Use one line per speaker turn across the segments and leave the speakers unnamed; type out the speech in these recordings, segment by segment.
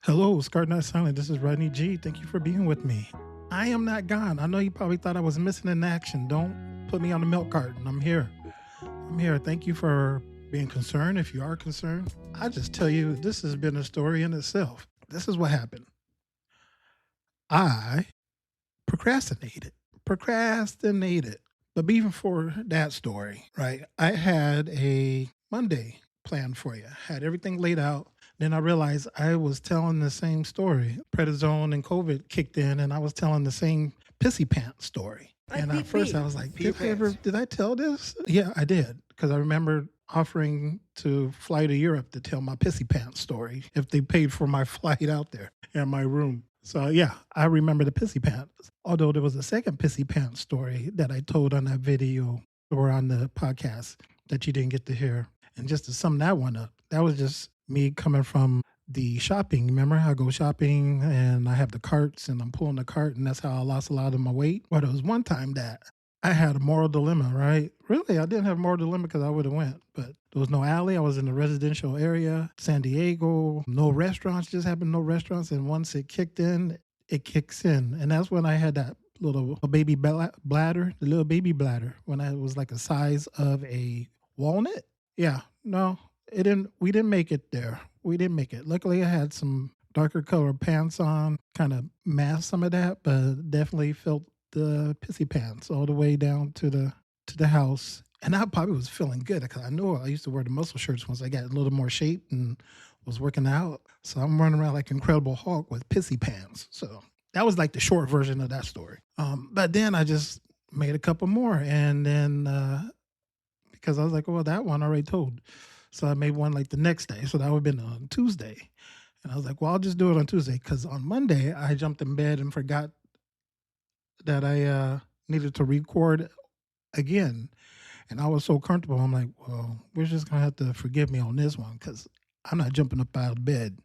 Hello, Scar Not Silent. This is Rodney G. Thank you for being with me. I am not gone. I know you probably thought I was missing in action. Don't put me on the milk carton. I'm here. I'm here. Thank you for being concerned. If you are concerned, I just tell you this has been a story in itself. This is what happened. I procrastinated. Procrastinated. But even for that story, right? I had a Monday plan for you. Had everything laid out. Then I realized I was telling the same story. Prednisone and COVID kicked in, and I was telling the same pissy pants story.
Like
And at first, I was like, did I tell this? Yeah, I did, because I remember offering to fly to Europe to tell my pissy pants story if they paid for my flight out there and my room. So yeah, I remember the pissy pants. Although there was a second pissy pants story that I told on that video or on the podcast that you didn't get to hear. And just to sum that one up, that was just me coming from the shopping. Remember, I go shopping and I have the carts and I'm pulling the cart, and that's how I lost a lot of my weight. But it was one time that I had a moral dilemma, right? Really, I didn't have a moral dilemma because I would have went, but there was no alley. I was in a residential area, San Diego, no restaurants, just happened no restaurants. And once it kicked in, it kicks in. And that's when I had that little baby bladder, the little baby bladder, when I was like a size of a walnut. Yeah, no, it didn't. We didn't make it there. We didn't make it. Luckily, I had some darker colored pants on, kind of masked some of that, but definitely felt the pissy pants all the way down to the house. And I probably was feeling good because I knew I used to wear the muscle shirts once I got a little more shape and was working out. So I'm running around like Incredible Hulk with pissy pants. So that was like the short version of that story. But then I just made a couple more, and then because I was like, well, that one I already told. So I made one like the next day. So that would have been on Tuesday. And I was like, well, I'll just do it on Tuesday, because on Monday I jumped in bed and forgot that I needed to record again. And I was so comfortable. I'm like, well, we're just going to have to forgive me on this one because I'm not jumping up out of bed.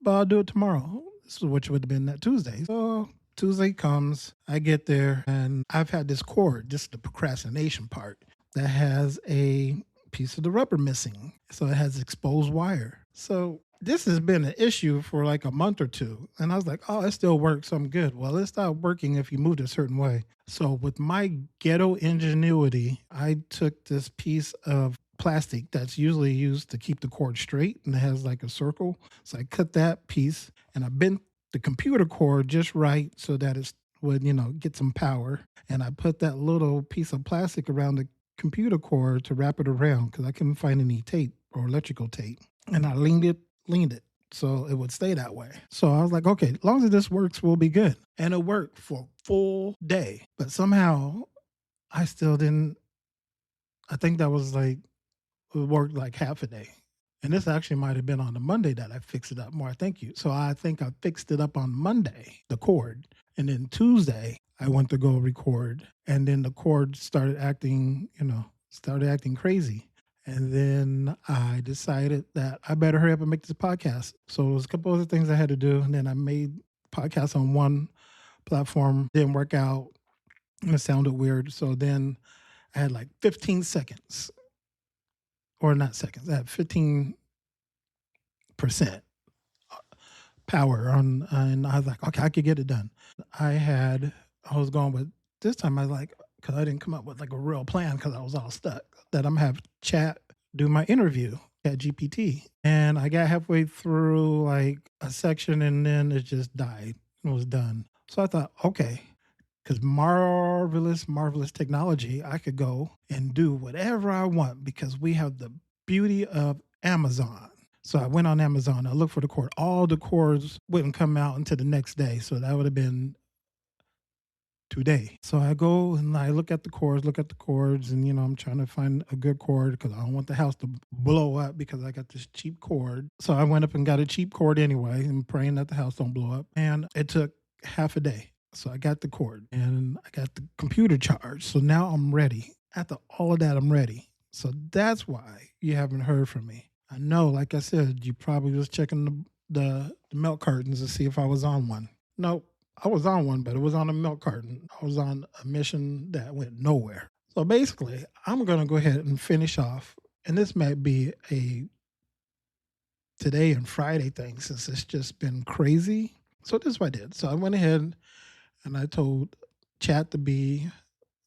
But I'll do it tomorrow. This is what would have been that Tuesday. So Tuesday comes, I get there, and I've had this cord, just the procrastination part, that has a piece of the rubber missing. So it has exposed wire. So this has been an issue for like a month or two. And I was like, oh, it still works. So I'm good. Well, it stopped working if you moved a certain way. So with my ghetto ingenuity, I took this piece of plastic that's usually used to keep the cord straight, and it has like a circle. So I cut that piece and I bent the computer cord just right so that it would, get some power. And I put that little piece of plastic around the computer cord to wrap it around because I couldn't find any tape or electrical tape. And I leaned it so it would stay that way. So I was like, okay, as long as this works, we'll be good. And it worked for a full day. But somehow I still didn't, I think that was like, it worked like half a day. And this actually might have been on the Monday that I fixed it up more. Thank you. So I think I fixed it up on Monday, the cord. And then Tuesday, I went to go record. And then the cord started acting crazy. And then I decided that I better hurry up and make this podcast. So there was a couple other things I had to do. And then I made podcasts on one platform. Didn't work out. And it sounded weird. So then I had like 15 seconds. Or not seconds. I had 15% power on, and I was like, okay, I could get it done. I was going with, this time I was like, because I didn't come up with like a real plan because I was all stuck, that I'm going to have chat do my interview at GPT. And I got halfway through like a section and then it just died. It was done. So I thought, okay, because marvelous technology, I could go and do whatever I want because we have the beauty of Amazon. So I went on Amazon. I looked for the cord. All the cords wouldn't come out until the next day. So that would have been today. So I go and I look at the cords, and I'm trying to find a good cord because I don't want the house to blow up because I got this cheap cord. So I went up and got a cheap cord anyway, and praying that the house don't blow up. And it took half a day. So I got the cord and I got the computer charged. So now I'm ready. After all of that, I'm ready. So that's why you haven't heard from me. I know, like I said, you probably was checking the milk cartons to see if I was on one. Nope, I was on one, but it was on a milk carton. I was on a mission that went nowhere. So basically, I'm going to go ahead and finish off. And this might be a today and Friday thing since it's just been crazy. So this is what I did. So I went ahead and I told Chat to be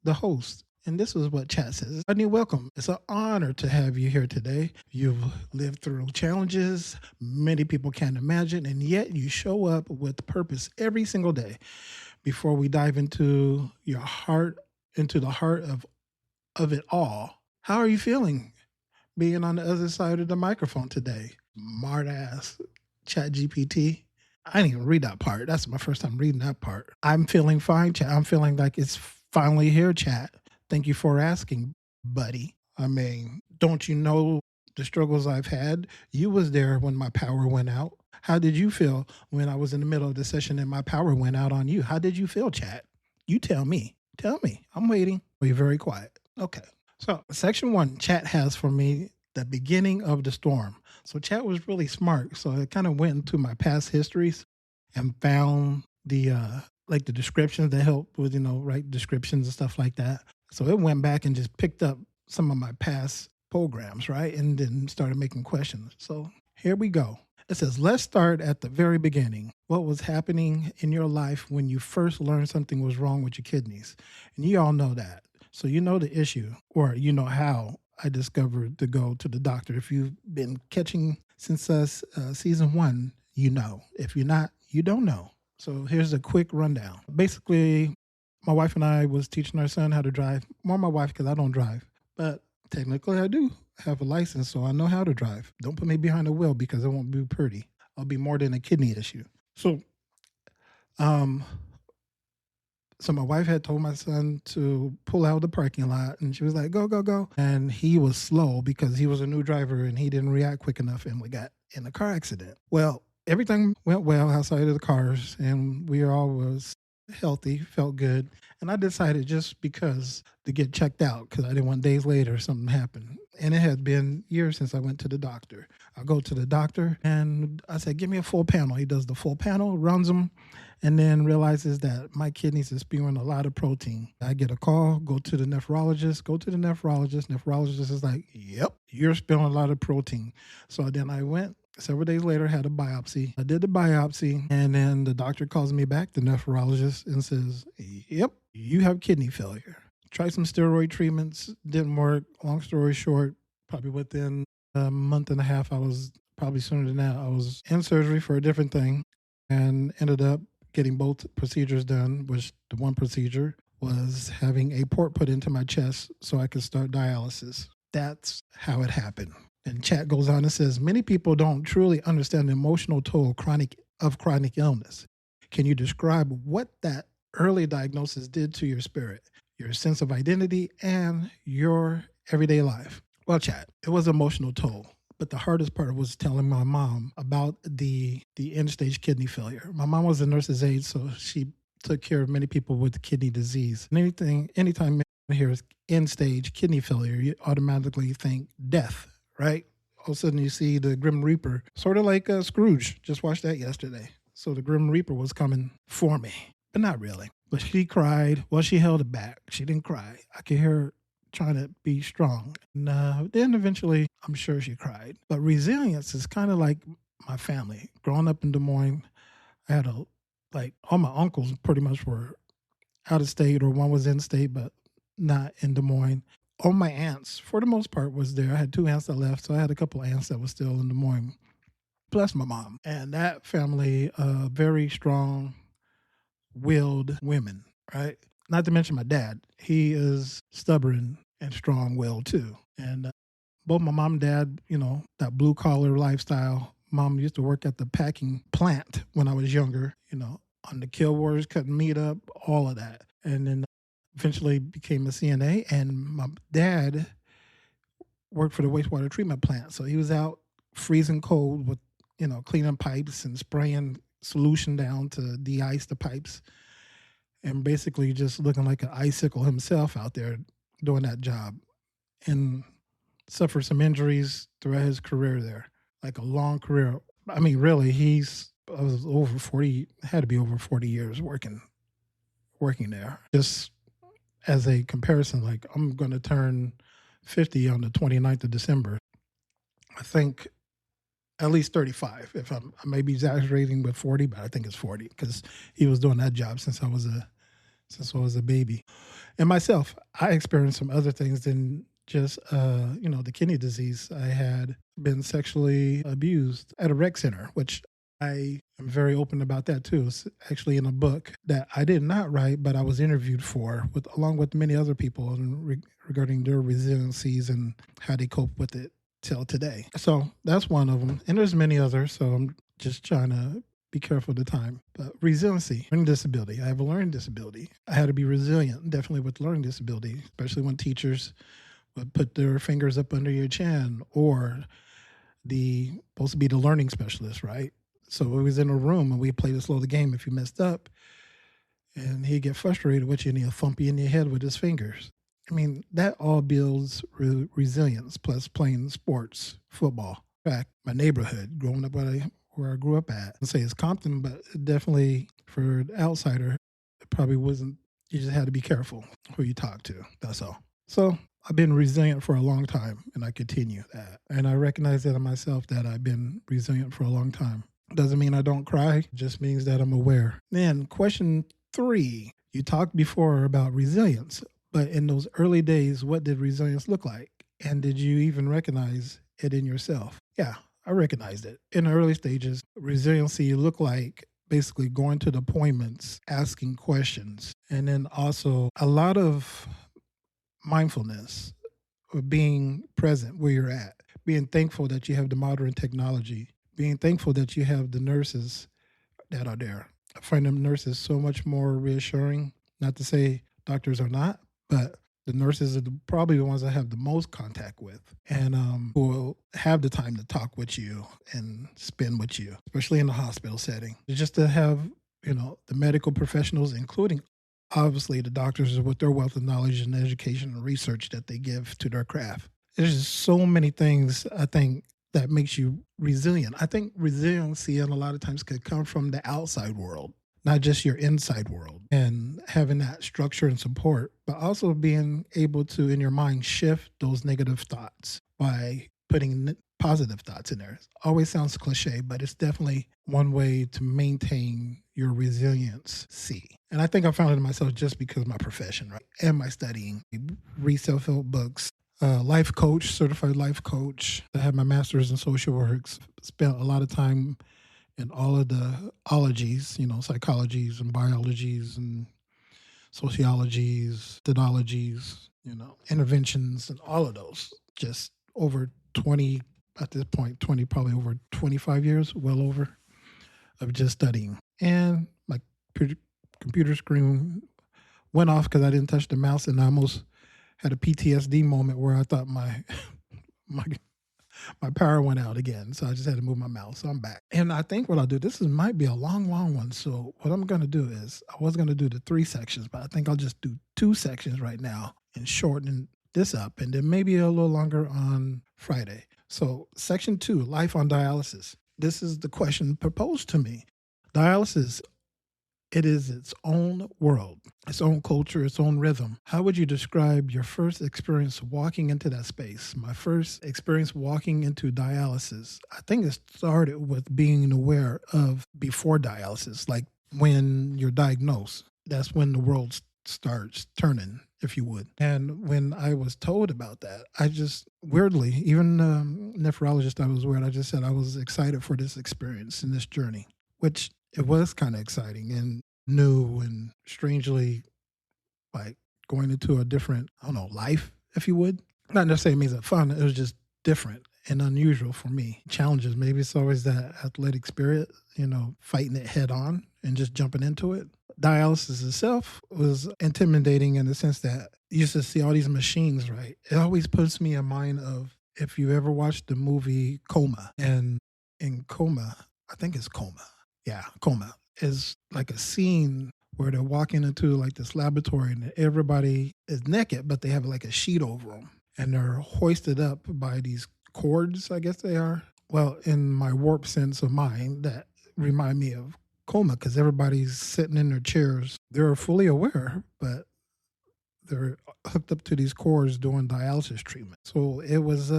the host. And this is what Chat says. Rodney, welcome. It's an honor to have you here today. You've lived through challenges many people can't imagine, and yet you show up with purpose every single day. Before we dive into your heart, into the heart of it all, how are you feeling being on the other side of the microphone today? Smart ass Chat GPT. I didn't even read that part. That's my first time reading that part. I'm feeling fine, Chat. I'm feeling like it's finally here, Chat. Thank you for asking, buddy. I mean, don't you know the struggles I've had? You was there when my power went out. How did you feel when I was in the middle of the session and my power went out on you? How did you feel, Chat? You tell me. Tell me. I'm waiting. Be very quiet. Okay. So, section 1, Chat has for me the beginning of the storm. So Chat was really smart. So I kind of went into my past histories and found the like the descriptions that help with, write descriptions and stuff like that. So it went back and just picked up some of my past programs, right? And then started making questions. So here we go. It says, let's start at the very beginning. What was happening in your life when you first learned something was wrong with your kidneys? And you all know that. So you know the issue, or you know how I discovered to go to the doctor. If you've been catching since season 1, you know. If you're not, you don't know. So here's a quick rundown. Basically, my wife and I was teaching our son how to drive. More my wife because I don't drive. But technically I do have a license, so I know how to drive. Don't put me behind the wheel because it won't be pretty. I'll be more than a kidney issue. So so my wife had told my son to pull out of the parking lot, and she was like, go, go, go. And he was slow because he was a new driver and he didn't react quick enough, and we got in a car accident. Well, everything went well outside of the cars, and we all was healthy, felt good. And I decided just because to get checked out because I didn't want days later something happened. And it had been years since I went to the doctor. I go to the doctor and I said, give me a full panel. He does the full panel, runs them, and then realizes that my kidneys is spewing a lot of protein. I get a call, go to the nephrologist. Nephrologist is like, yep, you're spilling a lot of protein. So then I went several days later, had a biopsy. I did the biopsy, and then the doctor calls me back, the nephrologist, and says, yep, you have kidney failure. Tried some steroid treatments, didn't work. Long story short, probably within a month and a half, probably sooner than that, I was in surgery for a different thing and ended up getting both procedures done, which the one procedure was having a port put into my chest so I could start dialysis. That's how it happened. And Chat goes on and says, many people don't truly understand the emotional toll of chronic illness. Can you describe what that early diagnosis did to your spirit, your sense of identity, and your everyday life? Well, Chat, it was emotional toll. But the hardest part was telling my mom about the end stage kidney failure. My mom was a nurse's aide, so she took care of many people with kidney disease. And anytime you hear end stage kidney failure, you automatically think death, right? All of a sudden you see the Grim Reaper, sort of like Scrooge. Just watched that yesterday. So the Grim Reaper was coming for me, but not really. But she cried. Well, she held it back. She didn't cry. I could hear her trying to be strong. And then eventually, I'm sure she cried. But resilience is kind of like my family. Growing up in Des Moines, I had all my uncles pretty much were out of state, or one was in state, but not in Des Moines. All my aunts, for the most part, was there. I had 2 aunts that left, so I had a couple of aunts that were still in Des Moines, plus my mom. And that family, very strong willed women, right? Not to mention my dad. He is stubborn and strong willed too. And both my mom and dad, that blue collar lifestyle. Mom used to work at the packing plant when I was younger, on the kill wars, cutting meat up, all of that. And then eventually became a CNA. And my dad worked for the wastewater treatment plant. So he was out freezing cold with, cleaning pipes and spraying solution down to de-ice the pipes, and basically just looking like an icicle himself out there doing that job, and suffered some injuries throughout his career there, like a long career. I mean, really, I was over 40, had to be over 40 years working there. Just as a comparison, like I'm going to turn 50 on the 29th of December. I think at least 35. If I may be exaggerating with 40, but I think it's 40 because he was doing that job since I was a baby. And myself, I experienced some other things than just the kidney disease. I had been sexually abused at a rec center, which I am very open about that too. It's actually in a book that I did not write, but I was interviewed for, with along with many other people, regarding their resiliencies and how they cope with it till today. So that's one of them, and there's many others. So I'm just trying to be careful of the time. But resiliency, learning disability. I have a learning disability. I had to be resilient, definitely with learning disability, especially when teachers would put their fingers up under your chin, or the supposed to be the learning specialist, right? So we was in a room and we played a slow the game. If you messed up, and he'd get frustrated with you and he'll thump you in your head with his fingers. I mean, that all builds resilience, plus playing sports, football. In fact, my neighborhood, growing up where I grew up at, I'd say it's Compton, but definitely for the outsider, it probably wasn't. You just had to be careful who you talk to. That's all. So I've been resilient for a long time, and I continue that. And I recognize that in myself, that I've been resilient for a long time. Doesn't mean I don't cry, it just means that I'm aware. Then, question 3. You talked before about resilience, but in those early days, what did resilience look like? And did you even recognize it in yourself? Yeah, I recognized it. In the early stages, resiliency looked like basically going to the appointments, asking questions, and then also a lot of mindfulness, or being present where you're at, being thankful that you have the modern technology, being thankful that you have the nurses that are there. I find them nurses so much more reassuring. Not to say doctors are not, but the nurses are probably the ones I have the most contact with, and who will have the time to talk with you and spend with you, especially in the hospital setting. Just to have, the medical professionals, including obviously the doctors, with their wealth of knowledge and education and research that they give to their craft. There's just so many things, I think, that makes you resilient. I think resiliency, and a lot of times, could come from the outside world, not just your inside world, and having that structure and support, but also being able to, in your mind, shift those negative thoughts by putting positive thoughts in there. It always sounds cliche, but it's definitely one way to maintain your resilience. And I think I found it in myself just because of my profession, right? And my studying, read self-help books, life coach, certified life coach. I have my master's in social works, spent a lot of time in all of the ologies, psychologies and biologies and sociologies, ethologies, interventions, and all of those. Just over 20, at this point, 20, probably over 25 years, well over, of just studying. And my computer screen went off because I didn't touch the mouse, and I almost had a PTSD moment where I thought my my my power went out again. So I just had to move my mouse. So I'm back. And I think what I'll do, might be a long, long one. So what I'm going to do is, I was going to do the 3 sections, but I think I'll just do 2 sections right now and shorten this up, and then maybe a little longer on Friday. So section 2, life on dialysis. This is the question proposed to me. Dialysis, it is its own world, its own culture, its own rhythm. How would you describe your first experience walking into that space? My first experience walking into dialysis, I think it started with being aware of before dialysis, like when you're diagnosed. That's when the world starts turning, if you would. And when I was told about that, I just weirdly, even nephrologist I was with, I just said I was excited for this experience and this journey, which it was kind of exciting and new and strangely, like, going into a different, I don't know, life, if you would. Not necessarily means that fun. It was just different and unusual for me. Challenges. Maybe it's always that athletic spirit, fighting it head on and just jumping into it. Dialysis itself was intimidating in the sense that you used to see all these machines, right? It always puts me in mind of, if you ever watched the movie Coma, and in Coma, I think it's Coma. Yeah, Coma is like a scene where they're walking into like this laboratory and everybody is naked, but they have like a sheet over them and they're hoisted up by these cords, I guess they are. Well, in my warped sense of mind, that remind me of Coma, because everybody's sitting in their chairs. They're fully aware, but they're hooked up to these cords doing dialysis treatment. So it was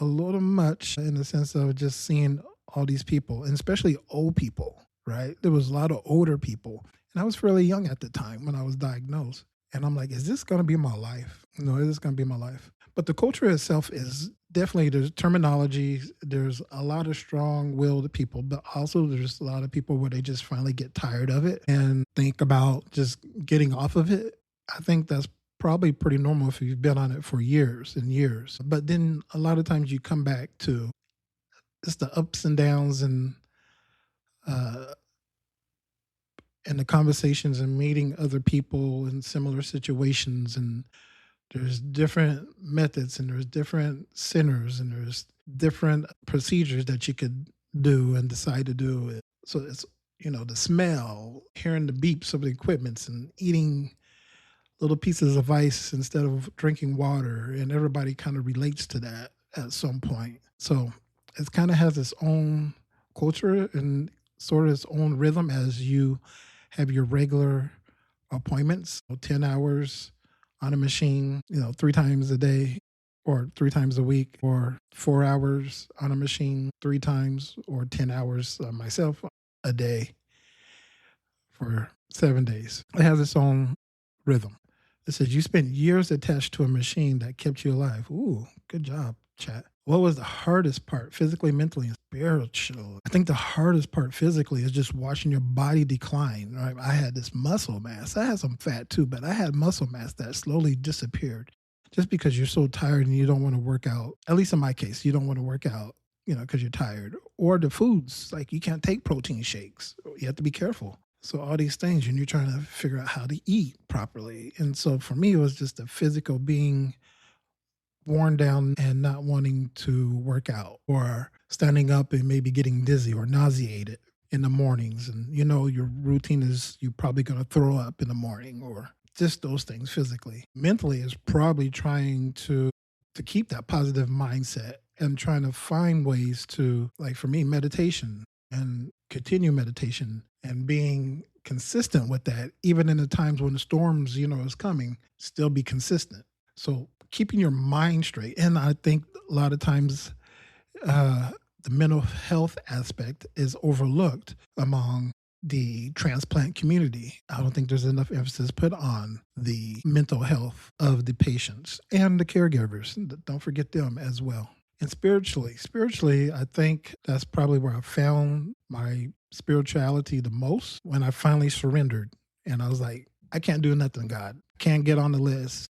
a little much in the sense of just seeing all these people, and especially old people, right? There was a lot of older people. And I was fairly young at the time when I was diagnosed. And I'm like, is this going to be my life? No, is this going to be my life? But the culture itself is definitely, there's terminology, there's a lot of strong willed people, but also there's a lot of people where they just finally get tired of it and think about just getting off of it. I think that's probably pretty normal if you've been on it for years and years. But then a lot of times you come back to it's the ups and downs uh, and the conversations and meeting other people in similar situations. And there's different methods and there's different centers and there's different procedures that you could do and decide to do. So it's, the smell, hearing the beeps of the equipments and eating little pieces of ice instead of drinking water. And everybody kind of relates to that at some point. So it kind of has its own culture and sort of its own rhythm as you have your regular appointments, 10 hours on a machine, 3 times a day or 3 times a week, or 4 hours on a machine 3 times, or 10 hours myself a day for 7 days. It has its own rhythm. It says you spent years attached to a machine that kept you alive. Ooh, good job, chat. What was the hardest part, physically, mentally, and spiritual? I think the hardest part physically is just watching your body decline. Right? I had this muscle mass. I had some fat too, but I had muscle mass that slowly disappeared just because you're so tired and you don't want to work out. At least in my case, you don't want to work out, because you're tired. Or the foods, like you can't take protein shakes. You have to be careful. So all these things, and you're trying to figure out how to eat properly. And so for me, it was just the physical being worn down and not wanting to work out, or standing up and maybe getting dizzy or nauseated in the mornings. And your routine is you're probably going to throw up in the morning, or just those things physically. Mentally is probably trying to keep that positive mindset and trying to find ways to, like for me, meditation and continue meditation and being consistent with that, even in the times when the storms, is coming, still be consistent. So keeping your mind straight. And I think a lot of times the mental health aspect is overlooked among the transplant community. I don't think there's enough emphasis put on the mental health of the patients and the caregivers. Don't forget them as well. And spiritually, I think that's probably where I found my spirituality the most, when I finally surrendered. And I was like, I can't do nothing, God. Can't get on the list.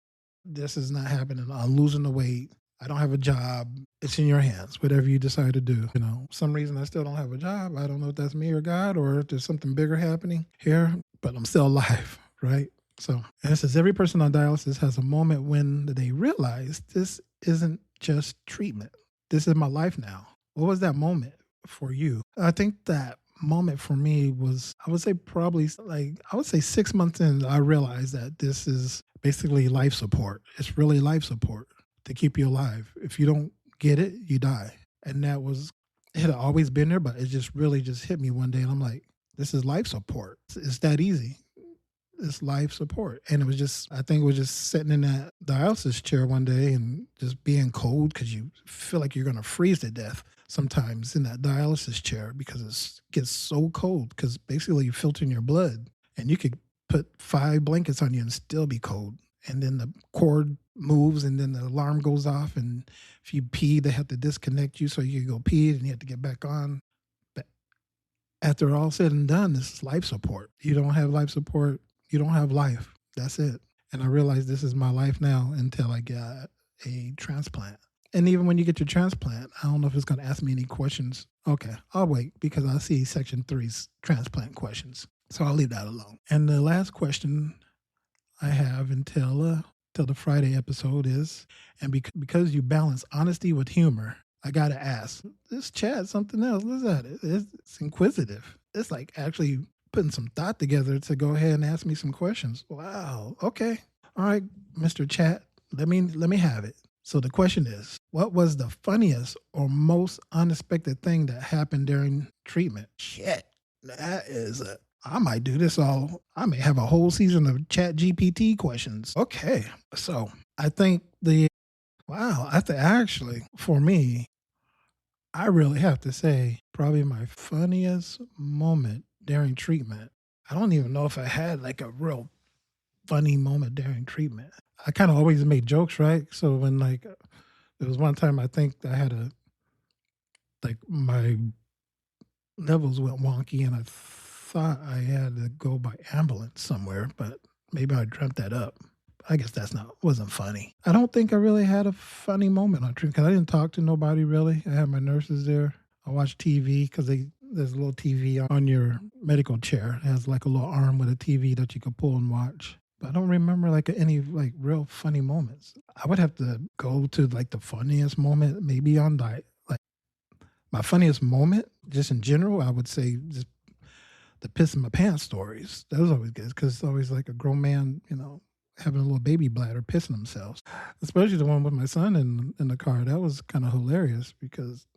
This is not happening. I'm losing the weight. I don't have a job. It's in your hands, whatever you decide to do. Some reason I still don't have a job. I don't know if that's me or God, or if there's something bigger happening here, but I'm still alive, right? So, and it says every person on dialysis has a moment when they realize this isn't just treatment. This is my life now. What was that moment for you? I think that moment for me was, I would say probably 6 months in, I realized that this is basically life support. It's really life support to keep you alive. If you don't get it, you die. And it had always been there, but it just really just hit me one day. And I'm like, this is life support. It's that easy. It's life support. And I think it was just sitting in that dialysis chair one day and just being cold, because you feel like you're going to freeze to death sometimes in that dialysis chair, because it gets so cold, because basically you're filtering your blood, and you could put 5 blankets on you and still be cold. And then the cord moves, and then the alarm goes off, and if you pee, they have to disconnect you so you can go pee, and you have to get back on. But after all said and done, this is life support. You don't have life support, you don't have life. That's it. And I realized this is my life now until I got a transplant. And even when you get your transplant, I don't know if it's going to ask me any questions. Okay, I'll wait, because I see section 3's transplant questions. So I'll leave that alone. And the last question I have until the Friday episode is, and because you balance honesty with humor, I got to ask, this chat something else. What's that? It's inquisitive. It's like actually putting some thought together to go ahead and ask me some questions. Wow. Okay. All right, Mr. Chat, let me have it. So the question is, what was the funniest or most unexpected thing that happened during treatment? Shit, I might do this I may have a whole season of Chat GPT questions. Okay, so I think the Wow, I think actually, for me, I really have to say, probably my funniest moment during treatment. I don't even know if I had like a real funny moment during treatment. I kind of always made jokes, right? So when like there was one time I think I had a like my levels went wonky and I thought I had to go by ambulance somewhere, but maybe I dreamt that up. I guess that's not wasn't funny. I don't think I really had a funny moment on treatment because I didn't talk to nobody really. I had my nurses there. I watched TV because there's a little TV on your medical chair. It has like a little arm with a TV that you can pull and watch. But I don't remember like any like real funny moments. I would have to go to like the funniest moment maybe on like my funniest moment just in general. I would say just the piss in my pants stories. That was always good because it's always like a grown man, having a little baby bladder pissing themselves. Especially the one with my son in the car. That was kind of hilarious because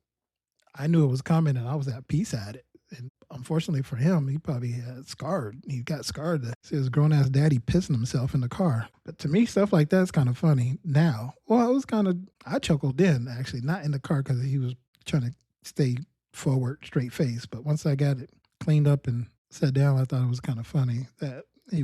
I knew it was coming and I was at peace at it. And unfortunately for him, he probably had scarred. He got scarred to see his grown ass daddy pissing himself in the car. But to me, stuff like that's kind of funny now. Well, it was I chuckled then actually, not in the car because he was trying to stay forward, straight face. But once I got it cleaned up and sat down, I thought it was kind of funny that he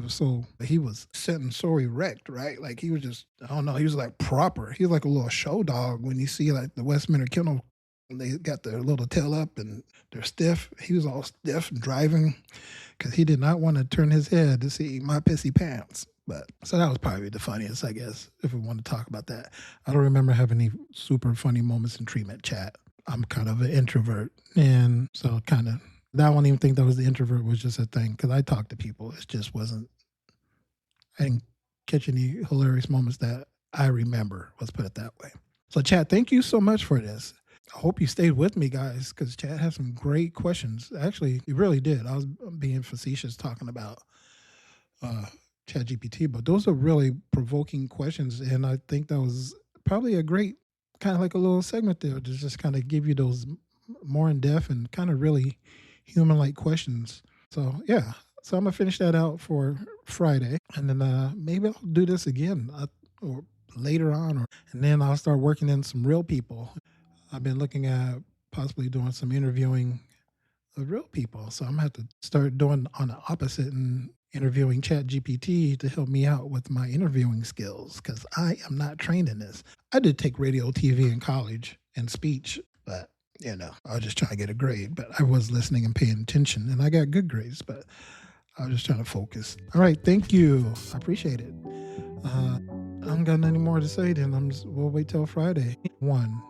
was sitting so erect, right? Like he was just, I don't know, he was like proper. He was like a little show dog when you see like the Westminster Kennel and they got their little tail up and they're stiff. He was all stiff and driving because he did not want to turn his head to see my pissy pants. But so that was probably the funniest, I guess, if we want to talk about that. I don't remember having any super funny moments in treatment chat. I'm kind of an introvert. And so I don't even think that was the introvert was just a thing because I talk to people. It just wasn't, I didn't catch any hilarious moments that I remember. Let's put it that way. So, Chad, thank you so much for this. I hope you stayed with me, guys, because Chad had some great questions. Actually, he really did. I was being facetious talking about uh, Chat GPT, but those are really provoking questions. And I think that was probably a great kind of like a little segment there to just kind of give you those more in depth and kind of really human like questions. So, yeah. So I'm going to finish that out for Friday. And then maybe I'll do this again or later on. And then I'll start working in some real people. I've been looking at possibly doing some interviewing of real people. So I'm gonna have to start doing on the opposite and interviewing Chat GPT to help me out with my interviewing skills because I am not trained in this. I did take radio, TV in college and speech, but I was just trying to get a grade. But I was listening and paying attention, and I got good grades. But I was just trying to focus. All right, thank you. I appreciate it. I don't got any more to say. Then we'll wait till Friday. 1.